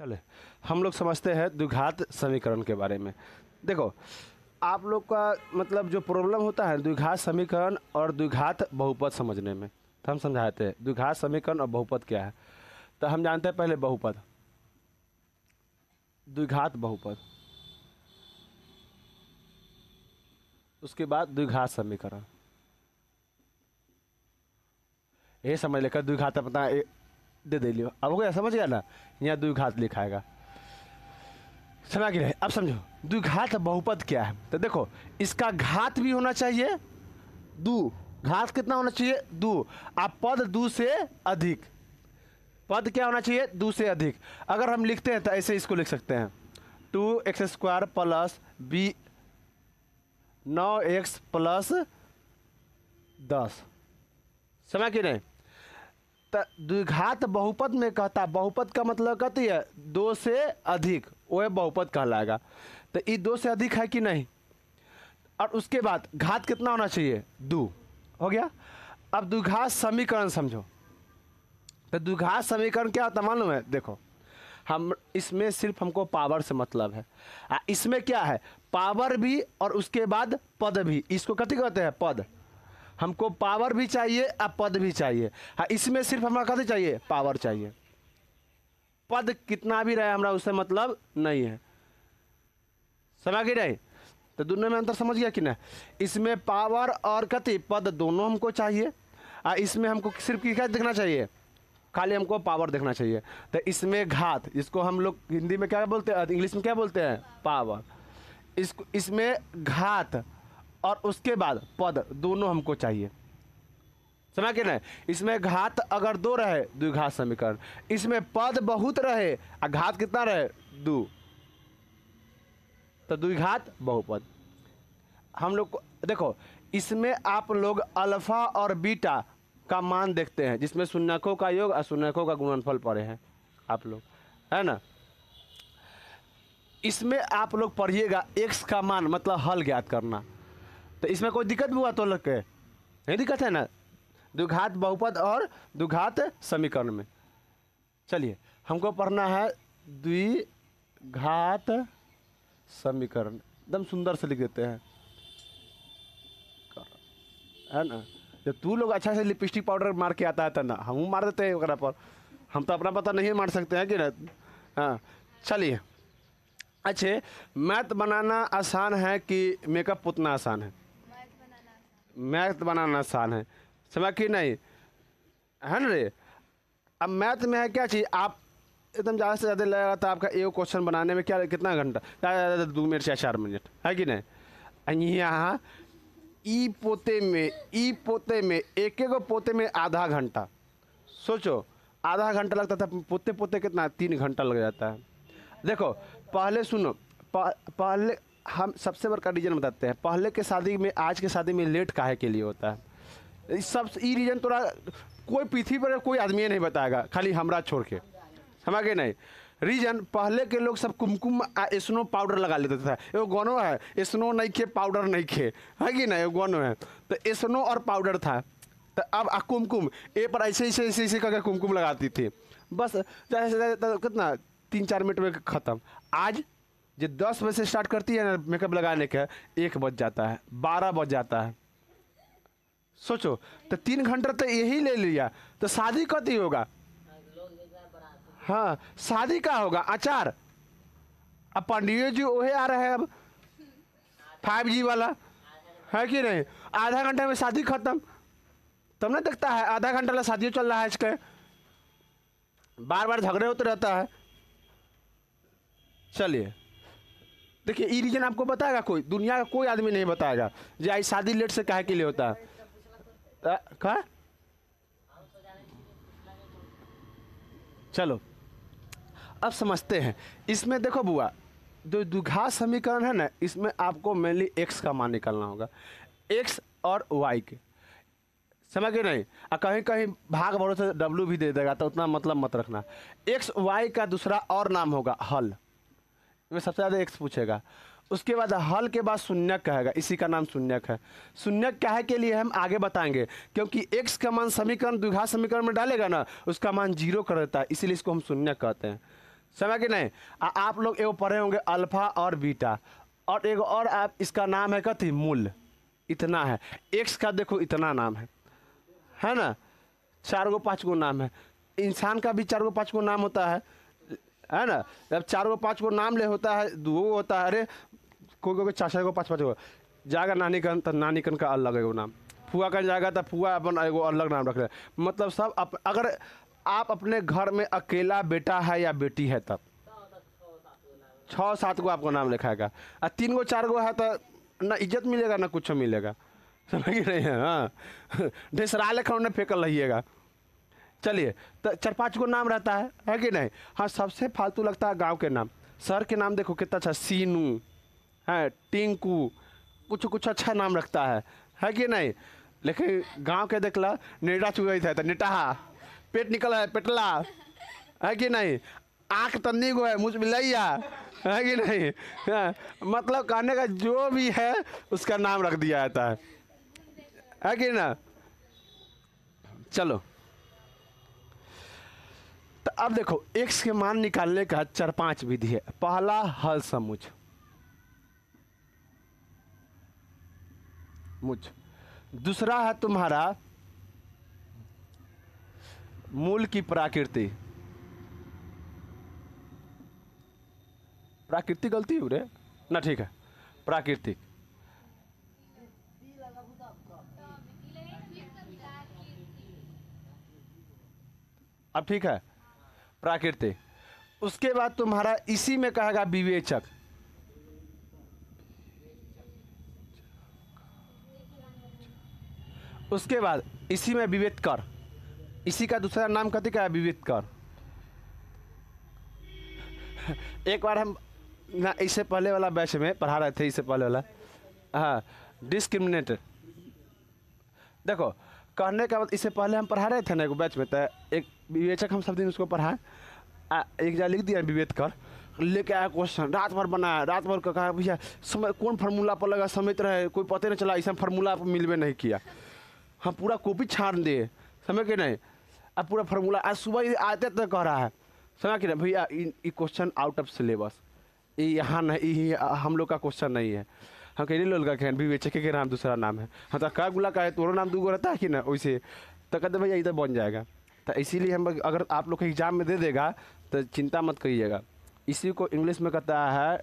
चले हम लोग समझते हैं द्विघात समीकरण के बारे में। देखो, आप लोग का मतलब जो प्रॉब्लम होता है द्विघात समीकरण और द्विघात बहुपद समझने में, तो हम समझाते हैं द्विघात समीकरण और बहुपद क्या है। तो हम जानते हैं पहले बहुपद, द्विघात बहुपद, उसके बाद द्विघात समीकरण। ये समझ लेकर द्विघात अपना दे लियो। अब हो गया, समझ गया ना, यहाँ द्विघात लिखाएगा, समझ गए। अब समझो द्विघात बहुपद क्या है। तो देखो, इसका घात भी होना चाहिए दो। घात कितना होना चाहिए? दो। अब पद दो से अधिक, पद क्या होना चाहिए? दो से अधिक। अगर हम लिखते हैं तो ऐसे इसको लिख सकते हैं 2x² plus B 9x plus 10, समझ कि नहीं। तो द्विघात बहुपद में कहता, बहुपद का मतलब कहती है दो से अधिक, वह बहुपद कहलाएगा। तो ये दो से अधिक है कि नहीं, और उसके बाद घात कितना होना चाहिए? दो। हो गया। अब द्विघात समीकरण समझो। तो द्विघात समीकरण क्या होता मालूम है? देखो, हम इसमें सिर्फ हमको पावर से मतलब है। इसमें क्या है? पावर भी और उसके बाद पद भी, इसको कथी कहते हैं? पद। हमको पावर भी चाहिए और पद भी चाहिए। हाँ, इसमें सिर्फ हमारा कथी चाहिए? पावर चाहिए। पद कितना भी रहे हमरा उससे मतलब नहीं है, समझ गए नहीं। तो दोनों में अंतर समझ गया कि ना। इसमें पावर और कथी पद दोनों हमको चाहिए, और इसमें हमको सिर्फ क्या देखना चाहिए? खाली हमको पावर देखना चाहिए। तो इसमें घात, इसको हम लोग हिंदी में क्या बोलते हैं, इंग्लिश में क्या बोलते हैं? पावर। इसको इसमें घात और उसके बाद पद दोनों हमको चाहिए, समझ के नहीं। इसमें घात अगर दो रहे द्विघात समीकरण, इसमें पद बहुत रहे और घात कितना रहे? दो, तो द्विघात बहुपद। हम लोग को देखो, इसमें आप लोग अल्फा और बीटा का मान देखते हैं, जिसमें शून्यकों का योग और शून्यकों का गुणनफल पढ़े हैं आप लोग, है ना। इसमें आप लोग पढ़िएगा x का मान मतलब हल ज्ञात करना। तो इसमें कोई दिक्कत भी हुआ तो लग के नहीं दिक्कत है ना, द्विघात बहुपद और द्विघात समीकरण में। चलिए, हमको पढ़ना है द्विघात समीकरण, एकदम सुंदर से लिख देते हैं, है ना। जब तू लोग अच्छा से लिपस्टिक पाउडर मार के आता है तो ना हम मार देते हैं वगैरह पर, हम तो अपना पता नहीं मार सकते हैं कि ना। हाँ, चलिए। अच्छे, मैथ बनाना आसान है कि मेकअप पुतना आसान है? मैथ बनाना आसान है, समझ कि नहीं, है ना रे। अब मैथ में है क्या चीज़, आप एकदम ज़्यादा से ज़्यादा लगेगा तो आपका एक क्वेश्चन बनाने में क्या कितना घंटा, ज़्यादा से ज़्यादा 2 मिनट या 4 मिनट, है कि नहीं। यहाँ ई पोते में एक एक पोते में आधा घंटा, सोचो आधा घंटा लगता था, पोते पोते कितना 3 घंटा लग जाता है। देखो पहले सुनो, पहले हम सबसे बड़ा रीजन बताते हैं, पहले के शादी में आज के शादी में लेट काहे के लिए होता है। सब ये रीजन थोड़ा कोई पृथ्वी पर कोई आदमी नहीं बताएगा, खाली हमरा छोड़ के, समझ गए नहीं। रीजन, पहले के लोग सब कुमकुम स्नो पाउडर लगा लेते थे। एगो गानो है, स्नो नहीं खे पाउडर नहीं खे, है कि नहीं, एगो गानो है। तो स्नो और पाउडर था, तो अब कुमकुम ए पर ऐसे ऐसे ऐसे ऐसे करके कुमकुम लगाती थी, बस जैसे कितना 3-4 मिनट में ख़त्म। आज जो 10 बजे से स्टार्ट करती है ना मेकअप लगाने का, 1 बज जाता है, 12 बज जाता है। सोचो, तो 3 घंटा तो यही ले लिया, तो शादी कती होगा? हाँ, शादी का होगा अचार। अब पंडित जी वही आ रहे हैं अब 5G वाला, है कि नहीं। आधा घंटे में शादी खत्म, तब ना देखता है आधा घंटा ला शादी चल रहा है, इसके बार बार झगड़े होते रहता है। चलिए देखिए, ये रीजन आपको बताएगा कोई, दुनिया का कोई आदमी नहीं बताएगा जो आई शादी लेट से काहे के लिए होता है। क्या? चलो अब समझते हैं। इसमें देखो बुआ, जो द्विघात समीकरण है ना, इसमें आपको मेनली x का मान निकालना होगा, x और y के, समझ गए नहीं। और कहीं कहीं भाग भरोसे w भी दे देगा, तो उतना मतलब मत रखना। x y का दूसरा और नाम होगा हल, में सबसे ज़्यादा x पूछेगा। उसके बाद हल के बाद शून्यक कहेगा, इसी का नाम शून्यक है। शून्यक क्या है के लिए हम आगे बताएंगे, क्योंकि x का मान समीकरण द्विघात समीकरण में डालेगा ना, उसका मान 0 कर देता है, इसीलिए इसको हम शून्यक कहते हैं। समझ कि नहीं। आप लोग एगो पढ़े होंगे अल्फा और बीटा, और एगो और आप इसका नाम है कथी, मूल, इतना है। एक्स का देखो इतना नाम है ना, 4 गो 5 गो नाम है। इंसान का भी 4 गो 5 गो नाम होता है ना। जब 4 गो 5 गो नाम ले होता है, 2 गो होता है, अरे कोई 4 गो 5 5 गो जाएगा। नानीकन तो नानीकन का अलग एगो नाम, फुआ का जाएगा तो फुआ अपन एगो अलग नाम रख रहे। मतलब सब अगर आप अपने घर में अकेला बेटा है या बेटी है तब 6-7 गो आपको नाम लिखाएगा, और 3 गो 4 गो है तो ना इज्जत मिलेगा ना कुछ मिलेगा, समझ रहे हैं। हाँ ढेसरा लेखा उन्हें फेंकल रहिएगा। चलिए तो 4-5 गो नाम रहता है कि नहीं। हाँ सबसे फालतू लगता है गांव के नाम। शहर के नाम देखो कितना अच्छा, सीनू है, टिंकू, कुछ कुछ अच्छा नाम रखता है कि नहीं। लेकिन गांव के देखला नेटा चुगई था तो नेटाहा, पेट निकल है पेटला, है कि नहीं। आँख तन्नी गो है, मुझ मिलैया, है कि नहीं। हाँ, मतलब कहने का जो भी है उसका नाम रख दिया जाता है कि ना। चलो तो अब देखो एक्स के मान निकालने का 4-5 विधि है। पहला हल समुझ, दूसरा है तुम्हारा मूल की प्रकृति। प्राकृतिक गलती है रे ना, ठीक है प्राकृतिक। अब ठीक है प्राकृतिक। उसके बाद तुम्हारा इसी में कहेगा विवेचक, उसके बाद इसी में विवेक कर, इसी का दूसरा नाम कथी का है, विवेक कर। एक बार हम ना इससे पहले वाला बैच में पढ़ा रहे थे, इससे पहले वाला, हाँ डिस्क्रिमिनेटर। देखो कहने का मतलब इससे पहले हम पढ़ा रहे थे ना एक बैच में, तो एक विवेचक हम सब दिन उसको पढ़ाए, एक जगह लिख दिया विवेक कर, लेके आया क्वेश्चन, रात भर बनाया, रात भर का कहा भैया समय कौन फार्मूला पर लगा, समित रहे कोई पता नहीं चला, ऐसा फार्मूला पर मिलवे नहीं किया। हम पूरा कॉपी छान दिए, समझ के नहीं। अब पूरा फार्मूला आज सुबह आते तक कह रहा है, समझ के नहीं भैया ये क्वेश्चन आउट ऑफ सिलेबस, ये यहाँ नहीं, हम लोग का क्वेश्चन नहीं है। हम कहीं लोग का कहन विवेचक के नाम दूसरा नाम है, हाँ तो का गुला का है, तोरो नाम 2 गो रहता है कि ना, वैसे तो कहते भैया इधर बन जाएगा। तो इसीलिए हम अगर आप लोग के एग्जाम में दे देगा तो चिंता मत करिएगा। इसी को इंग्लिश में कहता है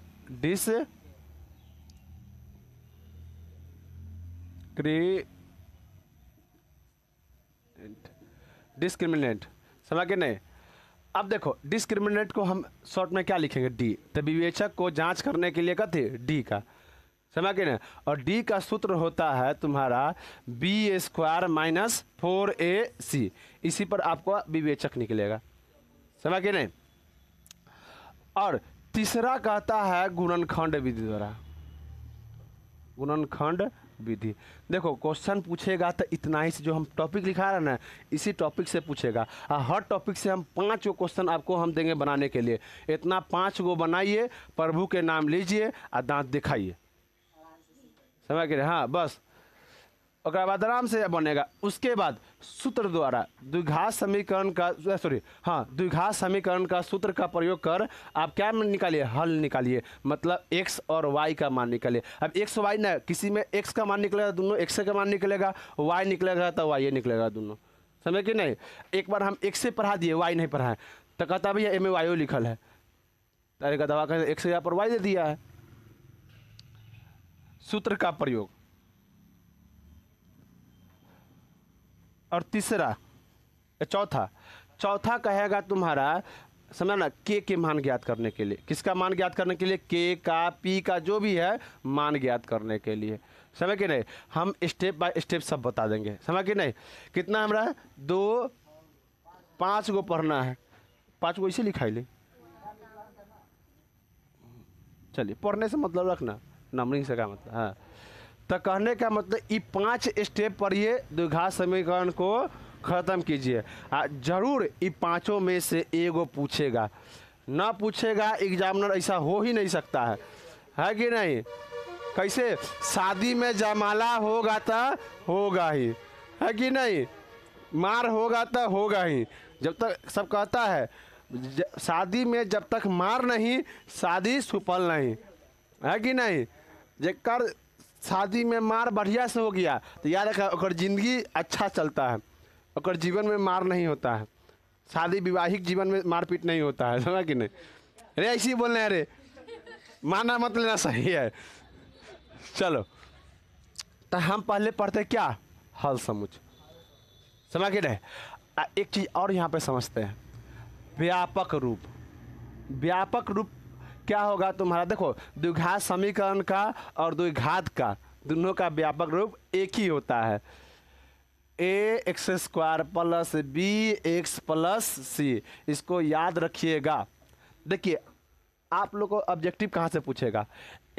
डिस्क्रिमिनेट, समझ के नहीं। अब देखो डिस्क्रिमिनेट को हम शॉर्ट में क्या लिखेंगे, डी। तो विवेचक को जांच करने के लिए कहते डी का, समझ के नहीं। और डी का सूत्र होता है तुम्हारा b² - 4ac, इसी पर आपको विवेचक निकलेगा, समझ के नहीं। और तीसरा कहता है गुणनखंड विधि द्वारा, गुणनखंड विधि। देखो क्वेश्चन पूछेगा तो इतना ही से जो हम टॉपिक लिखा रहे हैं ना, इसी टॉपिक से पूछेगा। हर टॉपिक से हम 5 गो क्वेश्चन आपको हम देंगे बनाने के लिए। इतना 5 गो बनाइए, प्रभु के नाम लीजिए और दांत दिखाइए, समझ के। हाँ बस उसके बाद आराम से बनेगा। उसके बाद सूत्र द्वारा द्विघात समीकरण का द्विघात समीकरण का सूत्र का प्रयोग कर आप क्या निकालिए, हल निकालिए। मतलब x और y का मान निकालिए। अब x y ना, किसी में x का मान निकलेगा, दोनों x का मान निकलेगा, y निकलेगा तो y निकलेगा, दोनों, समझ कि नहीं। एक बार हम x से पढ़ा दिए, y नहीं पढ़ाए, तो कहता भैया ए में y लिखल है, अरे का दवा कहते x यहाँ पर y दे दिया है। सूत्र का प्रयोग। और तीसरा चौथा कहेगा तुम्हारा, समझ ना, के मान ज्ञात करने के लिए। किसका मान ज्ञात करने के लिए, के का, पी का, जो भी है मान ज्ञात करने के लिए, समझ के नहीं। हम स्टेप बाय स्टेप सब बता देंगे, समझ के नहीं। कितना हमारा 5 गो पढ़ना है, 5 गो इसे लिखाई ले। चलिए पढ़ने से मतलब रखना, नंबरिंग से का मतलब। हाँ तो कहने का मतलब ये 5 स्टेप पढ़िए, द्विघात समीकरण को ख़त्म कीजिए। जरूर ये 5 में से एगो पूछेगा, ना पूछेगा एग्जामिनर, ऐसा हो ही नहीं सकता है कि नहीं। कैसे शादी में जयमाला होगा तो होगा ही, है कि नहीं, मार होगा तो होगा ही। जब तक सब कहता है शादी में जब तक मार नहीं शादी सुफल नहीं, है कि नहीं। जेकर शादी में मार बढ़िया से हो गया तो याद रखा ओकर जिंदगी अच्छा चलता है, ओकर जीवन में मार नहीं होता है, शादी विवाहिक जीवन में मारपीट नहीं होता है, समझ कि नहीं। अरे ऐसे ही बोल रहे हैं, अरे माना मत लेना, सही है। चलो तो हम पहले पढ़ते क्या, हल समुच, समझ के नहीं। एक चीज़ और यहाँ पे समझते हैं, व्यापक रूप। व्यापक रूप क्या होगा तुम्हारा, देखो द्विघात समीकरण का और द्विघात का दोनों का व्यापक रूप एक ही होता है, A X square plus B X plus C. इसको याद रखिएगा। देखिए आप लोग को ऑब्जेक्टिव कहाँ से पूछेगा,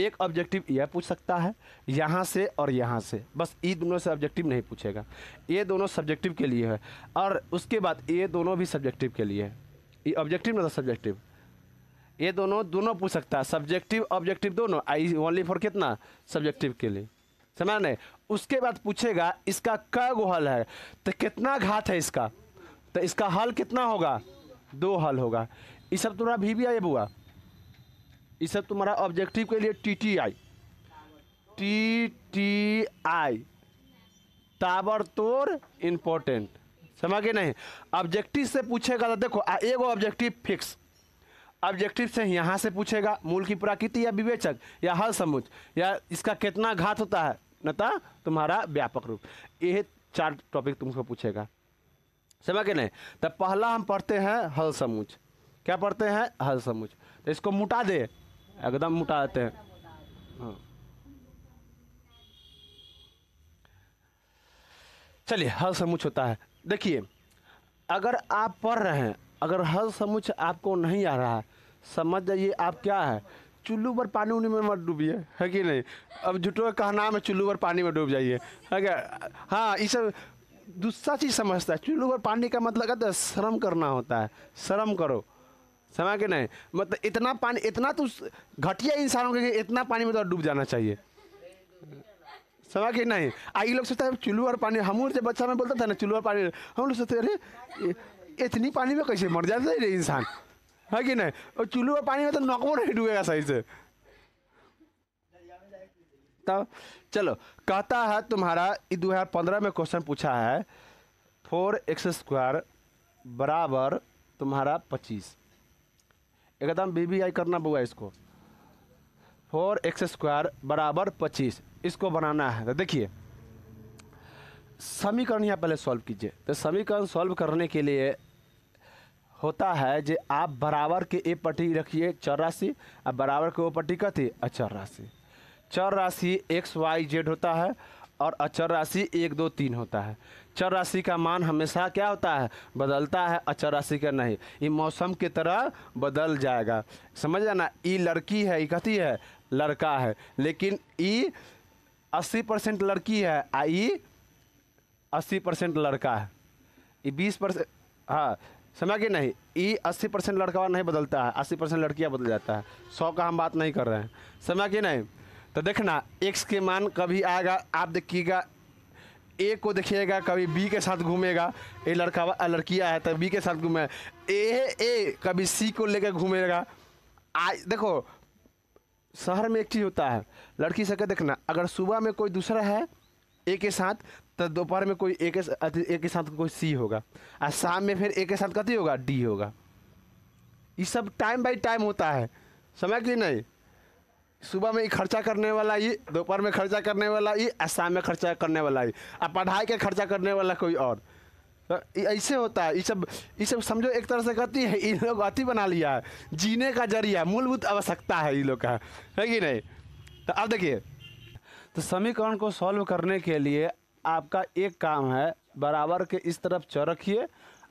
एक ऑब्जेक्टिव यह पूछ सकता है यहाँ से और यहाँ से, बस ये दोनों से ऑब्जेक्टिव नहीं पूछेगा। ये दोनों सब्जेक्टिव के लिए है और उसके बाद ये दोनों भी सब्जेक्टिव के लिए है। ये ऑब्जेक्टिव मतलब सब्जेक्टिव, ये दोनों पूछ सकता है, सब्जेक्टिव ऑब्जेक्टिव दोनों। आई ओनली फॉर कितना, सब्जेक्टिव के लिए, समझ नहीं। उसके बाद पूछेगा इसका क गो हल है, तो कितना घात है इसका, तो इसका हल कितना होगा, 2 हल होगा। ये सब तुम्हारा VBI बुआ, ये सब तुम्हारा ऑब्जेक्टिव के लिए TTI ताबड़तोड़ इम्पोर्टेंट, समझ के नहीं। ऑब्जेक्टिव से पूछेगा तो देखो एगो ऑब्जेक्टिव फिक्स, ऑब्जेक्टिव से यहाँ से पूछेगा मूल की प्रकृति या विवेचक या हल समुच या इसका कितना घात होता है, नता तुम्हारा व्यापक रूप। ये 4 टॉपिक तुमको पूछेगा, समझ के नहीं। तब पहला हम पढ़ते हैं हल समुच। क्या पढ़ते हैं, हल समुच। तो इसको मुटा दे, एकदम मुटा देते हैं। हाँ चलिए, हल समुच होता है। देखिए अगर आप पढ़ रहे हैं, अगर हल समुच आपको नहीं आ रहा है, समझ जाइए आप क्या है, चुल्लू पर पानी उन्हीं में मत डूबिए, है कि नहीं। अब झूठो कहना में चुल्लू पर पानी में डूब जाइए, है क्या। हाँ ये सब दूसरा चीज़ समझता है, चुल्लू पर पानी का मतलब कहता है शर्म करना होता है, शर्म करो, समझ के नहीं। मतलब इतना पानी, इतना तो घटिया इंसानों के इतना पानी में तो डूब जाना चाहिए, समझ के नहीं। आई लोग सोचता है चुल्लू और पानी, हम जब बच्चा में बोलता था ना चुल्लू और पानी, हम लोग सोचते अरे इतनी पानी में कैसे मर जाता है इंसान, है कि नहीं। और चुल्लू और पानी में तो नौकमो नहीं डूबेगा सही से। तो चलो कहता है तुम्हारा 2015 में क्वेश्चन पूछा है 4x² बराबर तुम्हारा 25, एकदम VBI करना बुआ इसको। 4x² बराबर 25 इसको बनाना है। तो देखिए समीकरण यहाँ पहले सॉल्व कीजिए। तो समीकरण सॉल्व करने के लिए होता है जो आप बराबर के ए पट्टी रखिए चर राशि, अब बराबर के ओ पट्टी कथी अचर राशि। चर राशि XYZ होता है और अचर राशि 1 2 3 होता है। चर राशि का मान हमेशा क्या होता है, बदलता है, अचर राशि का नहीं। ये मौसम की तरह बदल जाएगा, समझ जाना। ई लड़की है, ये कथी है, लड़का है, लेकिन ई 80% लड़की है, ई 80% लड़का है, ये 20%, हाँ समझ के नहीं। ई 80% लड़का नहीं बदलता है, 80% लड़कियाँ बदल जाता है। 100 का हम बात नहीं कर रहे हैं, समझ के नहीं। तो देखना x के मान कभी आएगा, आप देखिएगा ए को देखिएगा कभी बी के साथ घूमेगा, ए लड़कियाँ है तो बी के साथ घूमे, ए कभी सी को लेकर घूमेगा। देखो शहर में एक चीज़ होता है, लड़की सबके देखना, अगर सुबह में कोई दूसरा है ए के साथ तो दोपहर में कोई ए के साथ कोई सी होगा, और शाम में फिर ए के साथ कथी होगा, डी होगा। ये सब टाइम बाई टाइम होता है, समझ कि नहीं। सुबह में खर्चा करने वाला ये, दोपहर में खर्चा करने वाला ये, और शाम में खर्चा करने वाला ये, और पढ़ाई के खर्चा करने वाला कोई और। तो ऐसे होता है। ये सब समझो एक तरह से कहती है, इन लोग अति बना लिया है, जीने का जरिया, मूलभूत आवश्यकता है ये लोग का, है कि नहीं। तो अब देखिए, तो समीकरण को सॉल्व करने के लिए आपका एक काम है, बराबर के इस तरफ चर रखिए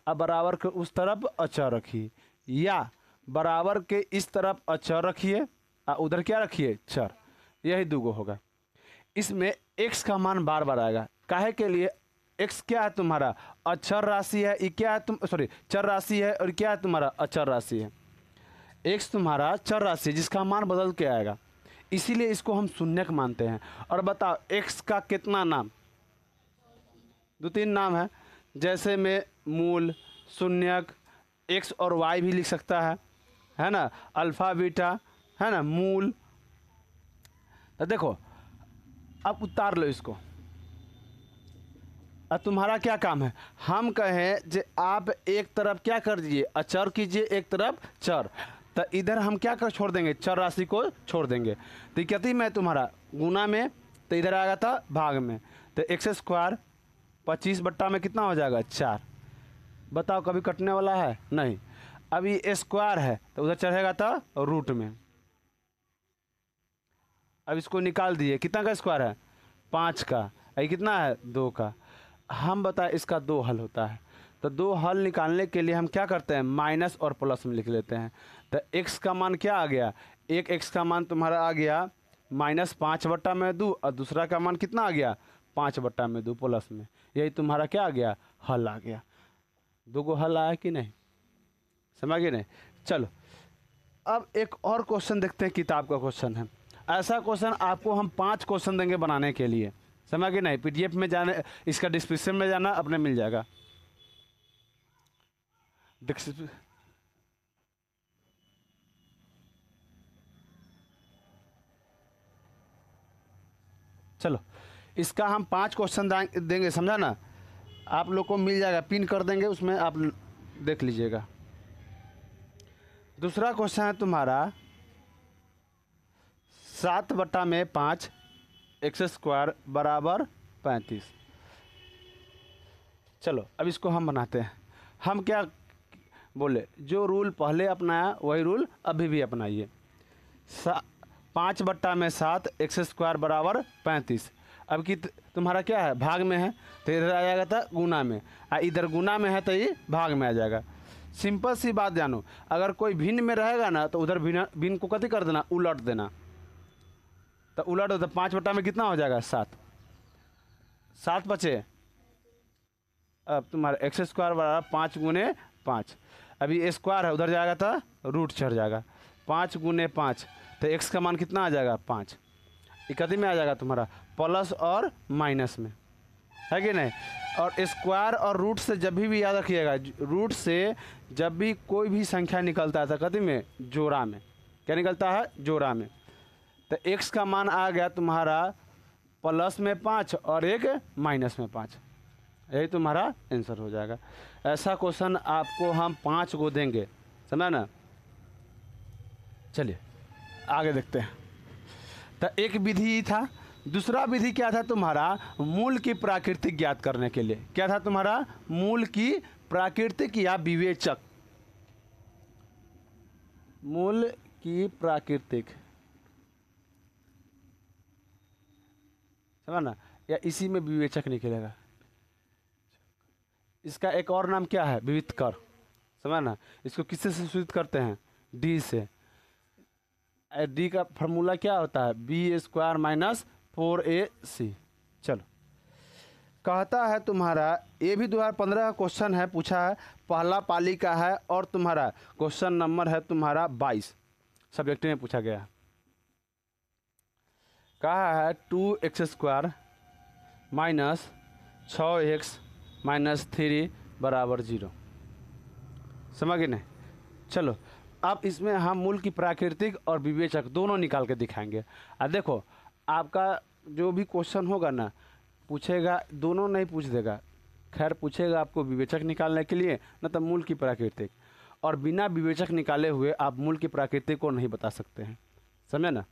और बराबर के उस तरफ अचर रखिए, या बराबर के इस तरफ अचर रखिए और उधर क्या रखिए, चर। यही दूगो होगा। इसमें x का मान बार बार आएगा, काहे के लिए, x क्या है तुम्हारा, अचर राशि है, ये क्या है चर राशि है, और क्या है तुम्हारा अचर राशि है। x तुम्हारा चर राशि जिसका मान बदल के आएगा, इसीलिए इसको हम शून्यक मानते हैं। और बताओ x का कितना नाम, 2 3 नाम है, जैसे में मूल, शून्यक, एक्स और वाई भी लिख सकता है ना, अल्फ़ा बीटा, है ना, मूल। तो देखो अब उतार लो इसको। अब तुम्हारा क्या काम है, हम कहें जे आप एक तरफ क्या कर दीजिए, अचर कीजिए, एक तरफ चर। तो इधर हम क्या कर छोड़ देंगे, चर राशि को छोड़ देंगे। तो कहती मैं तुम्हारा गुना में, तो इधर आएगा था भाग में। तो एक्स स्क्वायर 25 बट्टा में कितना हो जाएगा 4। बताओ कभी कटने वाला है नहीं। अब ये स्क्वायर है तो उधर चढ़ेगा था रूट में। अब इसको निकाल दिए, कितना का स्क्वायर है 5 का, ये कितना है 2 का। हम बताएं इसका 2 हल होता है। तो 2 हल निकालने के लिए हम क्या करते हैं, माइनस और प्लस में लिख लेते हैं। तो x का मान क्या आ गया, एक x का मान तुम्हारा आ गया -5/2 और दूसरा का मान कितना आ गया 5/2 प्लस में। यही तुम्हारा क्या आ गया, हल आ गया। 2 गो हल आया कि नहीं, समझ गए नहीं। चलो अब एक और क्वेश्चन देखते हैं, किताब का क्वेश्चन है। ऐसा क्वेश्चन आपको हम 5 क्वेश्चन देंगे बनाने के लिए, समझ गए नहीं। पीडीएफ में जाने, इसका डिस्क्रिप्शन में जाना, अपने मिल जाएगा। चलो इसका हम 5 क्वेश्चन देंगे, समझा ना। आप लोग को मिल जाएगा, पिन कर देंगे, उसमें आप देख लीजिएगा। दूसरा क्वेश्चन है तुम्हारा 7/5 एक्स स्क्वायर बराबर 35। चलो अब इसको हम बनाते हैं। हम क्या बोले, जो रूल पहले अपनाया वही रूल अभी भी अपनाइए। 5/7 एक्स स्क्वायर बराबर 35। अब कि तुम्हारा क्या है, भाग में है, तो इधर आ जाएगा था गुना में, इधर गुना में है तो ये भाग में आ जाएगा। सिंपल सी बात जानो, अगर कोई भिन्न में रहेगा ना तो उधर भिन्न को कथी कर देना, उलट देना। तो उलट तो 5 में कितना हो जाएगा 7, 7 बचे। अब तुम्हारा एक्स स्क्वायर बराबर 5 × 5। अभी स्क्वायर है, उधर जाएगा था रूट चढ़ जाएगा, 5 × 5। तो एक्स का मान कितना आ जाएगा 5। इकट्ठी में आ जाएगा तुम्हारा प्लस और माइनस में, है कि नहीं। और स्क्वायर और रूट से जब भी याद रखिएगा, रूट से जब भी कोई भी संख्या निकलता था कथी में, जोड़ा में। क्या निकलता है, जोड़ा में। तो x का मान आ गया तुम्हारा प्लस में 5 और एक माइनस में 5। यही तुम्हारा आंसर हो जाएगा। ऐसा क्वेश्चन आपको हम 5 को देंगे, समझा ना। चलिए आगे देखते हैं। तो एक विधि था, दूसरा विधि क्या था तुम्हारा, मूल की प्राकृतिक ज्ञात करने के लिए। क्या था तुम्हारा, मूल की प्राकृतिक या विवेचक। मूल की प्राकृतिक, समझ ना, या इसी में विवेचक निकलेगा। इसका एक और नाम क्या है, विविधकर, समझ ना। इसको किससे सूचित करते हैं, डी से। डी का फॉर्मूला क्या होता है, b² - 4ac। चलो कहता है तुम्हारा, ये भी 2015 का क्वेश्चन है, पूछा है, पहला पाली का है और तुम्हारा क्वेश्चन नंबर है तुम्हारा 22, सब्जेक्ट में पूछा गया है। कहा है 2x² - 6x - 3 बराबर 0। समझ गए नहीं। चलो अब इसमें हम मूल की प्राकृतिक और विवेचक दोनों निकाल के दिखाएंगे। अब देखो आपका जो भी क्वेश्चन होगा ना, पूछेगा, दोनों नहीं पूछ देगा, खैर पूछेगा आपको विवेचक निकालने के लिए, न तो मूल की प्राकृतिक। और बिना विवेचक निकाले हुए आप मूल की प्राकृतिक को नहीं बता सकते हैं, समझे ना।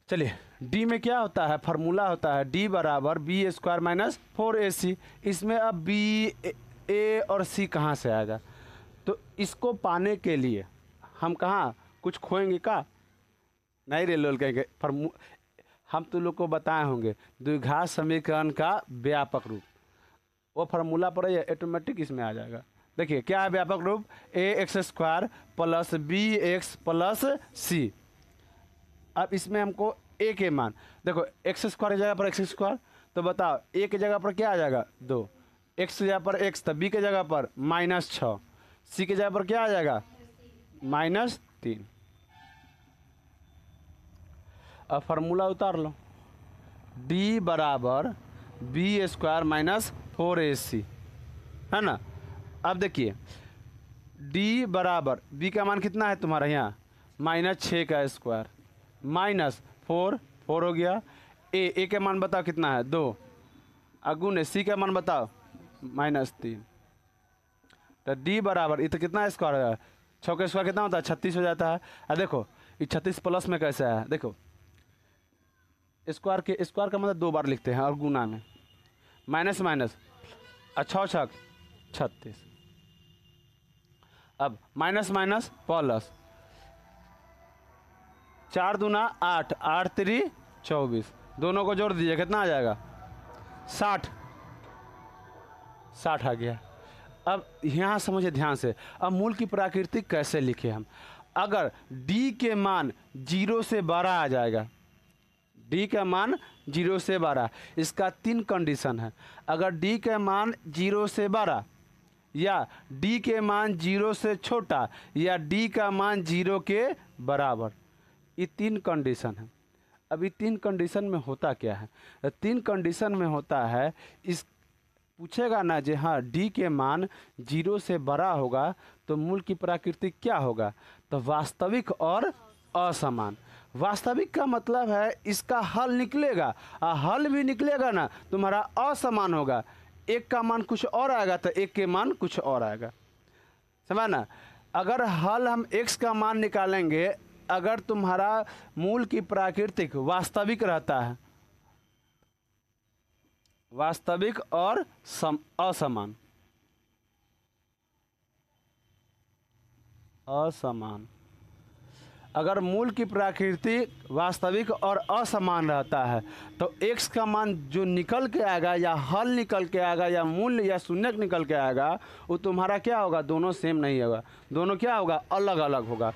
चलिए डी में क्या होता है, फार्मूला होता है d बराबर b² - 4ac। इसमें अब b, a और c कहाँ से आएगा। तो इसको पाने के लिए हम कहाँ कुछ खोएंगे का, नहीं रे लोल कहेंगे। हम तो लोग को बताए होंगे द्विघात समीकरण का व्यापक रूप, वो फार्मूला पर ऑटोमेटिक इसमें आ जाएगा। देखिए क्या है व्यापक रूप, ax² + bx + c। अब इसमें हमको a के मान, देखो x² की जगह पर x², तो बताओ a की जगह पर क्या आ जाएगा 2, x की जगह पर x, तो b की जगह पर -6, c की जगह पर क्या आ जाएगा -3। अब फार्मूला उतार लो, d बराबर b² - 4ac, है ना। अब देखिए डी बराबर बी का मान कितना है तुम्हारा यहाँ -6 का स्क्वायर -4 4 हो गया। ए का मान बताओ कितना है 2 अगुण है। सी का मान बताओ -3। तो डी बराबर ये तो कितना स्क्वायर है 6 का स्क्वायर कितना होता है 36 हो जाता है। अब देखो ये 36 प्लस में कैसे है देखो स्क्वायर का मतलब 2 बार लिखते हैं और गुना में माइनस माइनस 6 36। अब माइनस माइनस प्लस 4 दूना 8 8 3 24 दोनों को जोड़ दीजिए कितना आ जाएगा 60 60 आ गया। अब यहाँ समझिए ध्यान से अब मूल की प्रकृति कैसे लिखे हम। अगर d के मान 0 से 12 आ जाएगा d का मान 0 से 12 इसका 3 कंडीशन है। अगर d का मान 0 से 12 या d के मान 0 से छोटा या d का मान 0 के बराबर ये 3 कंडीशन है। अब ये 3 कंडीशन में होता क्या है 3 कंडीशन में होता है इस पूछेगा ना जी हाँ d के मान 0 से बड़ा होगा तो मूल की प्रकृति क्या होगा तो वास्तविक और असमान। वास्तविक का मतलब है इसका हल निकलेगा और हल भी निकलेगा ना तुम्हारा असमान होगा। एक का मान कुछ और आएगा तो एक के मान कुछ और आएगा समझ ना। अगर हल हम x का मान निकालेंगे अगर तुम्हारा मूल की प्राकृतिक वास्तविक रहता है वास्तविक और असमान अगर मूल की प्रकृति वास्तविक और असमान रहता है तो x का मान जो निकल के आएगा या हल निकल के आएगा या मूल्य या शून्यक निकल के आएगा वो तुम्हारा क्या होगा दोनों सेम नहीं होगा दोनों क्या होगा अलग अलग होगा।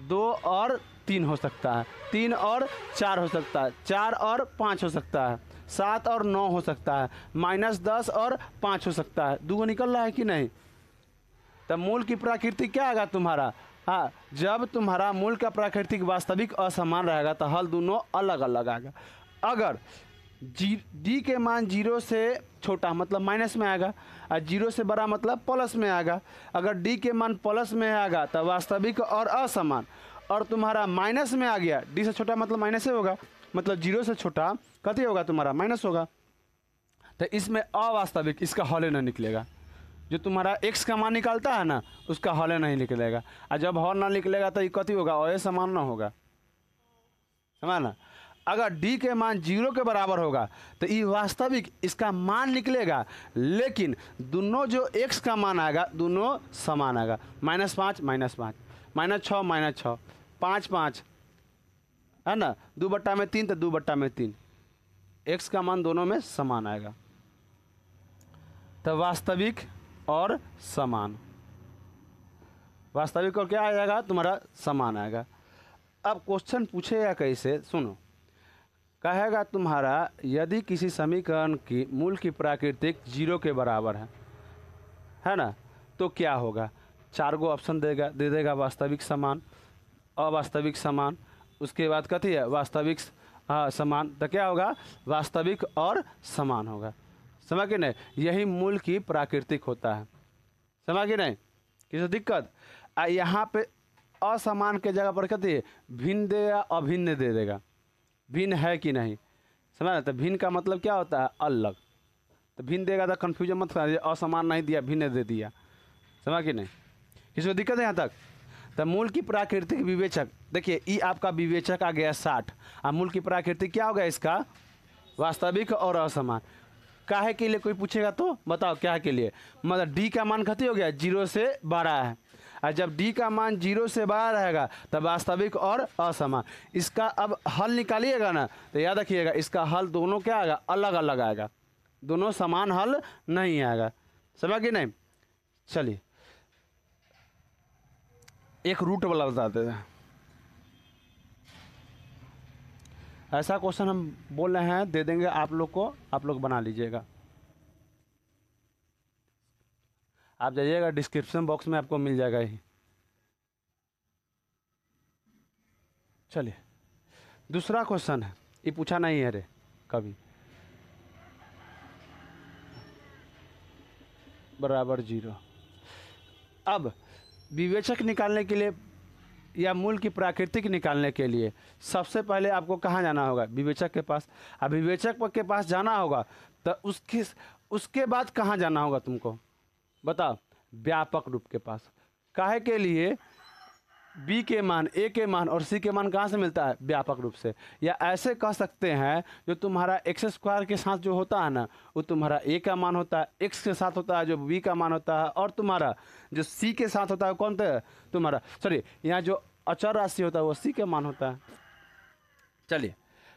2 और 3 हो सकता है 3 और 4 हो सकता है 4 और 5 हो सकता है 7 और 9 हो सकता है -10 और 5 हो सकता है। 2 निकल रहा है कि नहीं। तब मूल की प्रकृति क्या आएगा तुम्हारा हाँ जब तुम्हारा मूल का प्राकृतिक वास्तविक असमान रहेगा तो हल दोनों अलग अलग आएगा। अगर डी के मान 0 से छोटा मतलब माइनस में आएगा और 0 से बड़ा मतलब प्लस में आएगा। अगर डी के मान प्लस में आएगा तो वास्तविक और असमान और तुम्हारा माइनस में आ गया डी से छोटा मतलब माइनस ही होगा मतलब 0 से छोटा कति होगा तुम्हारा माइनस होगा। तो इसमें अवास्तविक इसका हल नहीं निकलेगा। जो तुम्हारा x का मान निकालता है ना उसका हल नहीं निकलेगा और जब हल ना निकलेगा तो ये कति होगा और समान ना होगा समझ ना। अगर d के मान 0 के बराबर होगा तो ये वास्तविक इसका मान निकलेगा लेकिन दोनों जो x का मान आएगा दोनों समान आएगा -5 -5 -6 -6 5 5 है ना 2/3 तो 2/3 x का मान दोनों में समान आएगा। तो वास्तविक और समान वास्तविक और क्या आ जाएगा तुम्हारा समान आएगा। अब क्वेश्चन पूछेगा कैसे सुनो कहेगा तुम्हारा यदि किसी समीकरण की मूल की प्राकृतिक 0 के बराबर है ना तो क्या होगा 4 गो ऑप्शन दे देगा वास्तविक समान अवास्तविक समान उसके बाद कथी है वास्तविक समान तो क्या होगा वास्तविक और समान होगा। समझ के नहीं यही मूल की प्राकृतिक होता है समझ के नहीं किसी दिक्कत यहाँ पे असमान के जगह पर कहते हैं भिन्न दे या अभिन्न दे देगा भिन्न है कि नहीं समझ ना। तो भिन्न का मतलब क्या होता है अलग तो भिन्न देगा तो कन्फ्यूजन मत करिए असमान नहीं दिया भिन्न दे दिया समझ के नहीं किसी को दिक्कत है यहाँ तक। तो मूल की प्राकृतिक विवेचक देखिए ये आपका विवेचक आ गया 60 और मूल की प्राकृतिक क्या होगा इसका वास्तविक और असमान। काहे के लिए कोई पूछेगा तो बताओ क्या के लिए मतलब डी का मान कति हो गया 0 से 12 है और जब डी का मान 0 से 12 रहेगा तब वास्तविक और असमान। इसका अब हल निकालिएगा ना तो याद रखिएगा इसका हल दोनों क्या आएगा अलग अलग आएगा दोनों समान हल नहीं आएगा समझ गए नहीं। चलिए एक रूट वाला बताते हैं। ऐसा क्वेश्चन हम बोल रहे हैं दे देंगे आप लोग को आप लोग बना लीजिएगा। आप जाइएगा डिस्क्रिप्शन बॉक्स में आपको मिल जाएगा ही। चलिए दूसरा क्वेश्चन है ये पूछा नहीं है रे कभी बराबर 0 अब विवेचक निकालने के लिए या मूल की प्राकृतिक निकालने के लिए सबसे पहले आपको कहाँ जाना होगा? विवेचक के पास। अब विवेचक के पास जाना होगा तो उसके बाद कहाँ जाना होगा तुमको? बताओ। व्यापक रूप के पास। काहे के लिए? बी के मान, ए के मान और सी के मान कहाँ से मिलता है? व्यापक रूप से। या ऐसे कह सकते हैं जो तुम्हारा एक्स स्क्वायर के साथ जो होता है ना, वो तुम्हारा ए का मान होता है, एक्स के साथ होता है जो बी का मान होता है, और तुम्हारा जो सी के साथ होता है कौन था? तुम्हारा सॉरी यहाँ जो अचर राशि होता है वो सी का मान होता है। चलिए,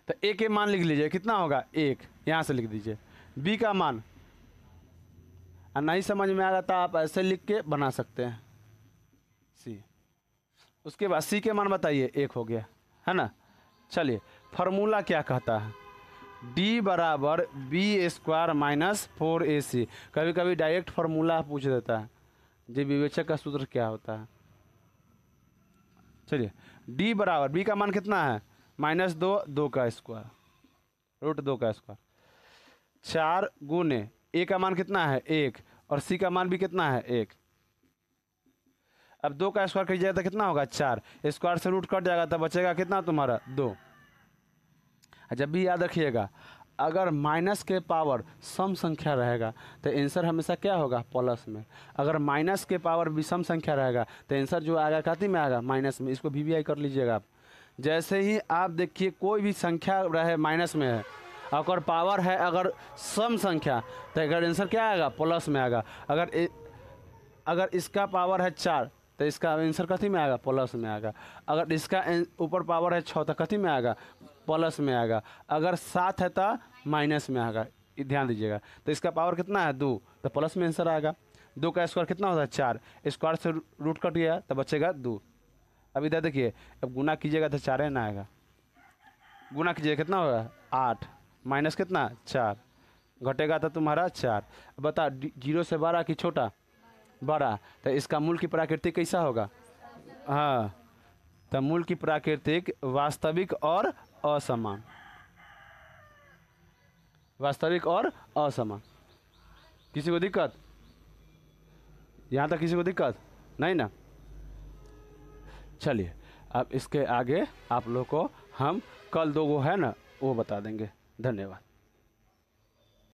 तो ए के मान लिख लीजिए, कितना होगा? 1, यहाँ से लिख दीजिए। बी का मान नहीं समझ में आएगा तो आप ऐसे लिख के बना सकते हैं, सी। उसके बाद सी के मान बताइए, 1 हो गया, है ना। चलिए, फार्मूला क्या कहता है? डी बराबर बी स्क्वायर माइनस 4ac। कभी कभी डायरेक्ट फार्मूला पूछ देता है जी, विवेचक का सूत्र क्या होता है? चलिए, डी बराबर बी का मान कितना है? -2, 2 का स्क्वायर, √2 का स्क्वायर, 4 गुने ए का मान कितना है? 1, और सी का मान भी कितना है? 1। अब 2 का स्क्वायर कीजिएगा तो कितना होगा? 4। स्क्वायर से रूट कट जाएगा तो बचेगा कितना तुम्हारा? 2। जब भी याद रखिएगा, अगर माइनस के पावर सम संख्या रहेगा तो आंसर हमेशा क्या होगा? प्लस में। अगर माइनस के पावर विषम संख्या रहेगा तो आंसर जो आएगा काती में आएगा? माइनस में। इसको वीवीआई कर लीजिएगा आप। जैसे ही आप देखिए कोई भी संख्या रहे माइनस में है, अगर पावर है अगर सम संख्या, तो अगर आंसर क्या आएगा? प्लस में आएगा। अगर इसका पावर है 4 तो इसका आंसर कथी में आएगा? प्लस में आएगा। अगर इसका ऊपर पावर है 6 तो कथी में आएगा? प्लस में आएगा। अगर 7 है तो माइनस में आएगा। ध्यान दीजिएगा। तो इसका पावर कितना है? 2, तो प्लस में आंसर आएगा। 2 का स्क्वायर कितना होता है? 4। स्क्वायर से रूट कट गया तो बचेगा 2। अब इधर देखिए, अब गुना कीजिएगा तो 4 ना आएगा। गुना कीजिएगा कितना होगा? 8 माइनस कितना? 4, घटेगा तो तुम्हारा 4। बता, 0 से बड़ा कि छोटा? बड़ा। तो इसका मूल की प्राकृतिक कैसा होगा? हाँ, तो मूल की प्राकृतिक वास्तविक और असमान। वास्तविक और असमान। किसी को दिक्कत? यहाँ तक किसी को दिक्कत नहीं ना? चलिए, अब इसके आगे आप लोग को हम कल 2 है ना वो बता देंगे। धन्यवाद।